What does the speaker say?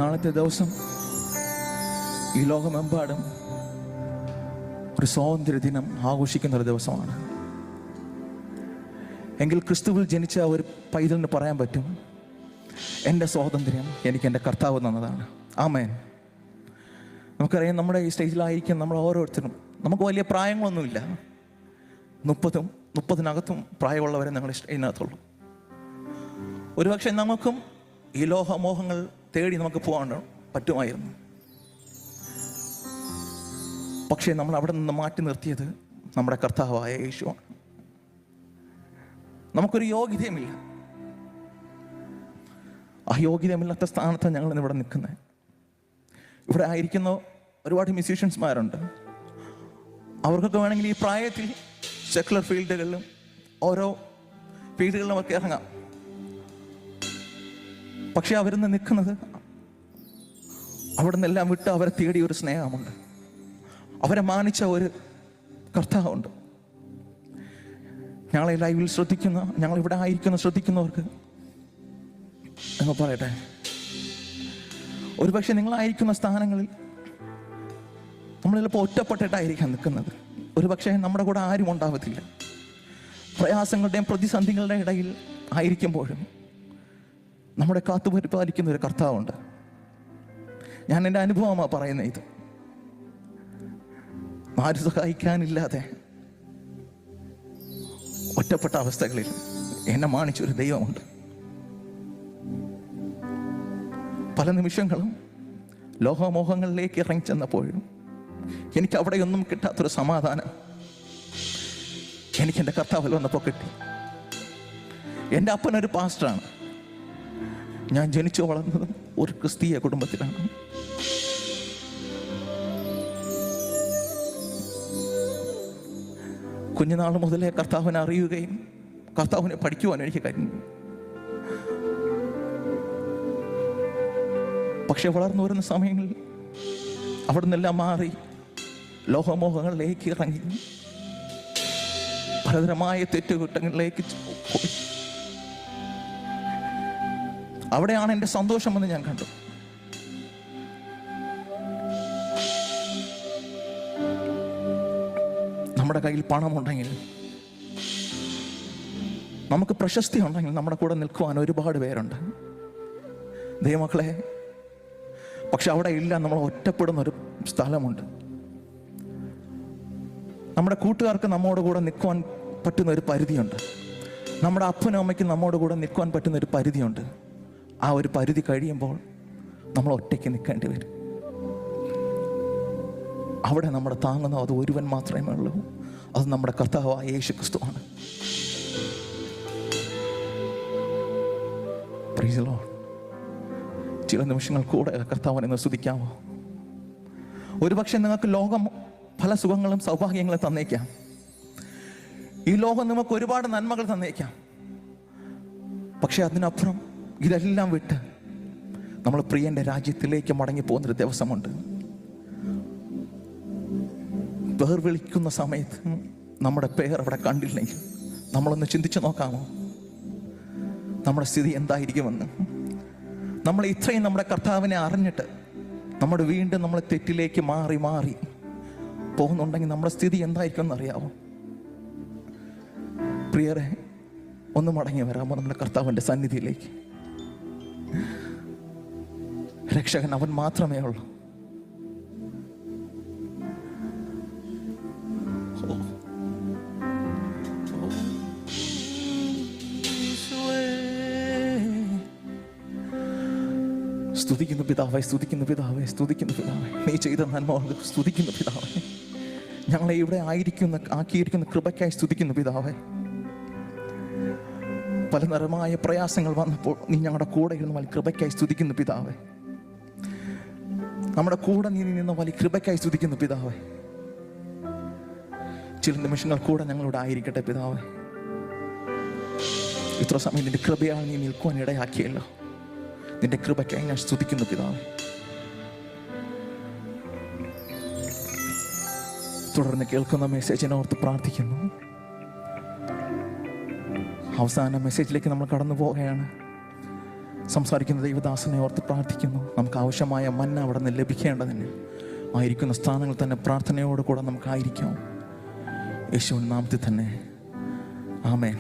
നാളത്തെ ദിവസം ഈ ലോകമെമ്പാടും ഒരു സ്വാതന്ത്ര്യ ദിനം ആഘോഷിക്കുന്ന ഒരു ദിവസമാണ്. എങ്കിൽ ക്രിസ്തുവിൽ ജനിച്ച ഒരു പൈതലിന് പറയാൻ പറ്റും, എൻ്റെ സ്വാതന്ത്ര്യം എനിക്ക് എൻ്റെ കർത്താവ് തന്നതാണ്. ആമേൻ. നമുക്കറിയാം, നമ്മുടെ ഈ സ്റ്റേജിലായിരിക്കും നമ്മൾ ഓരോരുത്തരും, നമുക്ക് വലിയ പ്രായങ്ങളൊന്നുമില്ല. 30-30-നകത്തും പ്രായമുള്ളവരെ ഞങ്ങൾ ഇതിനകത്തുള്ളൂ. ഒരുപക്ഷെ നമുക്കും ഈ ലോകമോഹങ്ങൾ തേടി നമുക്ക് പോകാൻ പറ്റുമായിരുന്നു. പക്ഷേ നമ്മൾ അവിടെ നിന്ന് മാറ്റി നിർത്തിയത് നമ്മുടെ കർത്താവായ യേശുവാണ്. നമുക്കൊരു യോഗ്യതയുമില്ല. ആ യോഗ്യതയുമില്ലാത്ത സ്ഥാനത്താണ് ഞങ്ങൾ ഇവിടെ നിൽക്കുന്നത്. ഇവിടെ ആയിരിക്കുന്ന ഒരുപാട് മ്യൂസീഷ്യൻസ്മാരുണ്ട്. അവർക്കൊക്കെ വേണമെങ്കിൽ ഈ പ്രായത്തിൽ സെക്കുലർ ഫീൽഡുകളിലും ഓരോ ഫീൽഡുകളിലും അവർക്ക് ഇറങ്ങാം. പക്ഷെ അവരിന്ന് നിൽക്കുന്നത്, അവിടെ നിന്നെല്ലാം വിട്ട് അവരെ തേടിയ ഒരു സ്നേഹമുണ്ട്, അവരെ മാനിച്ച ഒരു കർത്താവുണ്ട്. ഞങ്ങളെ ലൈവിൽ ശ്രദ്ധിക്കുന്ന, ഞങ്ങളിവിടെ ആയിരിക്കുന്ന ശ്രദ്ധിക്കുന്നവർക്ക് എന്ന് പറയട്ടെ, ഒരുപക്ഷെ നിങ്ങളായിരിക്കുന്ന സ്ഥാനങ്ങളിൽ നമ്മൾ ചിലപ്പോൾ ഒറ്റപ്പെട്ടിട്ടായിരിക്കാം നിൽക്കുന്നത്. ഒരുപക്ഷെ നമ്മുടെ കൂടെ ആരും ഉണ്ടാവത്തില്ല. പ്രയാസങ്ങളുടെയും പ്രതിസന്ധികളുടെയും ഇടയിൽ ആയിരിക്കുമ്പോഴും നമ്മുടെ കാത്തുപരിപാലിക്കുന്ന ഒരു കർത്താവുണ്ട്. ഞാൻ എൻ്റെ അനുഭവമാണ് പറയുന്നത്. ഇത് ആരും സഹായിക്കാനില്ലാതെ ഒറ്റപ്പെട്ട അവസ്ഥകളിൽ എന്നെ മാനിച്ചൊരു ദൈവമുണ്ട്. പല നിമിഷങ്ങളും ലോകമോഹങ്ങളിലേക്ക് ഇറങ്ങി ചെന്നപ്പോഴും എനിക്ക് അവിടെയൊന്നും കിട്ടാത്തൊരു സമാധാനം എനിക്ക് എൻ്റെ കർത്താവിൽ വന്നപ്പോൾ കിട്ടി. എൻ്റെ അപ്പനൊരു പാസ്റ്ററാണ്. ഞാൻ ജനിച്ചു വളർന്നതും ഒരു ക്രിസ്തീയ കുടുംബത്തിലാണ്. കുഞ്ഞുനാൾ മുതലേ കർത്താവിനെ അറിയുകയും കർത്താവിനെ പഠിക്കുവാനും എനിക്ക് കഴിഞ്ഞു. പക്ഷെ വളർന്നു വരുന്ന സമയങ്ങളിൽ അവിടെ നിന്നെല്ലാം മാറി ലോകമോഹങ്ങളിലേക്ക് ഇറങ്ങി പലതരമായ തെറ്റുകുറ്റങ്ങളിലേക്ക് പോയി. അവിടെയാണ് എൻ്റെ സന്തോഷമെന്ന് ഞാൻ കണ്ടു. നമ്മുടെ കയ്യിൽ പണമുണ്ടെങ്കിൽ, നമുക്ക് പ്രശസ്തി ഉണ്ടെങ്കിൽ നമ്മുടെ കൂടെ നിൽക്കുവാൻ ഒരുപാട് പേരുണ്ട് ദൈവമക്കളെ. പക്ഷെ അവിടെ ഇല്ല, നമ്മൾ ഒറ്റപ്പെടുന്ന ഒരു സ്ഥലമുണ്ട്. നമ്മുടെ കൂട്ടുകാർക്ക് നമ്മോട് കൂടെ നിൽക്കുവാൻ പറ്റുന്ന ഒരു പരിധിയുണ്ട്. നമ്മുടെ അപ്പനും അമ്മയ്ക്കും നമ്മോട് കൂടെ നിൽക്കുവാൻ പറ്റുന്ന ഒരു പരിധിയുണ്ട്. ആ ഒരു പരിധി കഴിയുമ്പോൾ നമ്മൾ ഒറ്റയ്ക്ക് നിൽക്കേണ്ടി വരും. അവിടെ നമ്മുടെ താങ്ങുന്ന അത് ഒരുവൻ മാത്രമേ ഉള്ളൂ. അത് നമ്മുടെ കർത്താവായ യേശു ക്രിസ്തുവാണ്. Praise the Lord. ചില നിമിഷങ്ങൾ കൂടെ കർത്താവിനെ സ്തുതിക്കാമോ? ഒരുപക്ഷെ നിങ്ങൾക്ക് ലോകം പല സുഖങ്ങളും സൗഭാഗ്യങ്ങളും തന്നേക്കാം. ഈ ലോകം നമുക്ക് ഒരുപാട് നന്മകൾ തന്നേക്കാം. പക്ഷെ അതിനപ്പുറം ഇതെല്ലാം വിട്ട് നമ്മൾ പ്രിയന്റെ രാജ്യത്തിലേക്ക് മടങ്ങി പോകുന്നൊരു ദിവസമുണ്ട്. പേർ വിളിക്കുന്ന സമയത്ത് നമ്മുടെ പേർ അവിടെ കണ്ടില്ലെങ്കിൽ നമ്മളൊന്ന് ചിന്തിച്ചു നോക്കാമോ നമ്മുടെ സ്ഥിതി എന്തായിരിക്കുമെന്ന്? നമ്മൾ ഇത്രയും നമ്മുടെ കർത്താവിനെ അറിഞ്ഞിട്ട് നമ്മുടെ വീണ്ടും നമ്മൾ തെറ്റിലേക്ക് മാറി മാറി പോകുന്നുണ്ടെങ്കിൽ നമ്മുടെ സ്ഥിതി എന്തായിരിക്കും എന്നറിയാമോ? പ്രിയരെ, ഒന്ന് മടങ്ങി വരാമോ നമ്മുടെ കർത്താവിൻ്റെ സന്നിധിയിലേക്ക്? രക്ഷകൻ അവൻ മാത്രമേ ഉള്ളൂ. സ്തുതിക്കുന്നു പിതാവേ, സ്തുതിക്കുന്നു പിതാവേ, സ്തുതിക്കുന്നു പിതാവേ. നീ ചെയ്ത നന്മ സ്തുതിക്കുന്നു പിതാവേ. ഞങ്ങളെ ഇവിടെ ആക്കിയിരിക്കുന്ന കൃപയ്ക്കായി സ്തുതിക്കുന്നു പിതാവേ. പല നിറമായ പ്രയാസങ്ങൾ വന്നപ്പോൾ നീ ഞങ്ങളുടെ കൂടെ ഇരുന്ന വലിയ കൃപയ്ക്കായി സ്തുതിക്കുന്നു പിതാവേ. നമ്മുടെ കൂടെ നീ നിന്ന വലിയ കൃപയ്ക്കായി സ്തുതിക്കുന്നു പിതാവേ. ചില നിമിഷങ്ങൾ കൂടെ ഞങ്ങളോട് ആയിരിക്കട്ടെ പിതാവേ. ഇത്ര സമയം നിന്റെ കൃപയാൽ നീ നിൽക്കുവാൻ ഇടയാക്കിയല്ലോ. നിന്റെ കൃപയ്ക്കായി ഞാൻ സ്തുതിക്കുന്നു പിതാവേ. തുടർന്ന് കേൾക്കുന്ന മെസ്സേജിനോർത്ത് പ്രാർത്ഥിക്കുന്നു. അവസാന മെസ്സേജിലേക്ക് നമ്മൾ കടന്നു പോവുകയാണ്. സംസാരിക്കുന്ന ദൈവദാസനെ ഓർത്ത് പ്രാർത്ഥിക്കുന്നു. നമുക്ക് ആവശ്യമായ മന്ന അവിടെ നിന്ന് ലഭിക്കേണ്ടതിന് ആയിരിക്കുന്ന സ്ഥാനങ്ങൾ തന്നെ പ്രാർത്ഥനയോട് കൂടെ നമുക്കായിരിക്കാം. യേശുവിൻ നാമത്തിൽ തന്നെ ആമേൻ.